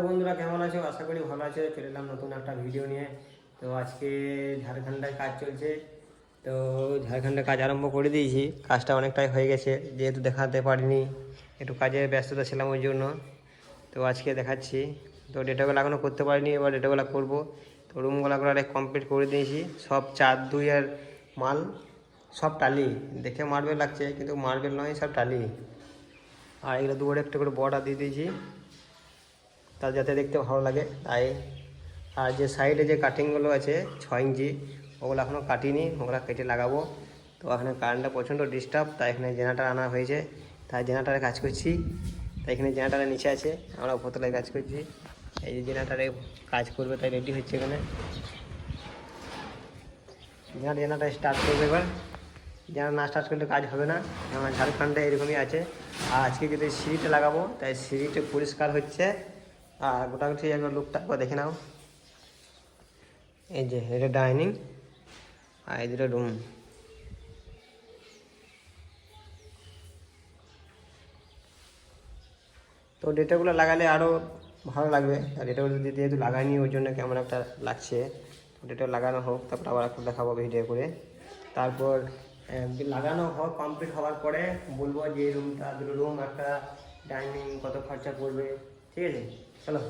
বন্ধুরা কেমন আছো? আশা করি ভালো আছো। চলে এলাম নতুন একটা ভিডিও নিয়ে। তো আজকে ঝাড়খণ্ডের কাজ চলছে, তো ঝাড়খণ্ডের কাজ আরম্ভ করে দিয়েছি। কাজটা অনেকটাই হয়ে গেছে, যেহেতু দেখাতে পারিনি, একটু কাজে ব্যস্ততা ছিলাম ওই জন্য। তো আজকে দেখাচ্ছি। তো ডেটাগুলো এখনও করতে পারিনি, এবার ডেটাগুলো করবো। তো রুমগুলো কমপ্লিট করে দিয়েছি, সব 4-2 এর মাল, সব টালি। দেখে মার্বেল লাগছে কিন্তু মার্বেল নয়, সব টালি। আর এগুলো দুয়ারে একটা করে বর্ডার দিয়ে দিয়েছি, তা যাতে দেখতে ভালো লাগে তাই। আর যে সাইডে যে কাটিংগুলো আছে 6 ইঞ্চি, ওগুলো এখনও কাটিনি, ওগুলো কেটে লাগাবো। তো এখানে কারেন্টটা প্রচণ্ড ডিস্টার্ব, তাই এখানে জেনারেটার আনা হয়েছে, তাই জেনারেটারে কাজ করছি। তাই এখানে জেনারেটারের নিচে আছে, আমরা উপরতলায় কাজ করছি। এই যে জেনারেটারে কাজ করবে, তাই রেডি হচ্ছে এখানে। জেনারেটার স্টার্ট করবে এবার। জেনারেটার না স্টার্ট করলে কাজ হবে না, আমার ঝাড়খণ্ডে এরকমই আছে। আর আজকে যদি সিঁড়িটা লাগাবো, তাই সিঁড়িটা পরিষ্কার হচ্ছে। আর গোটাগুটি একবার লুকটা একবার দেখে নাও। এই যে এটা ডাইনিং, আর এই দুটো রুম। তো ডেটাগুলো লাগালে আরও ভালো লাগবে। আর ডেটাগুলো যেহেতু লাগাইনি, ওই জন্য কেমন একটা লাগছে। তো ডেটা লাগানো হোক, তারপর আবার একটু দেখাবো ভিডিও করে। তারপর লাগানো হোক, কমপ্লিট হওয়ার পরে বলবো যে রুমটা, দুটো রুম, একটা ডাইনিং কত খরচা পড়বে। ঠিক আছে, চলো।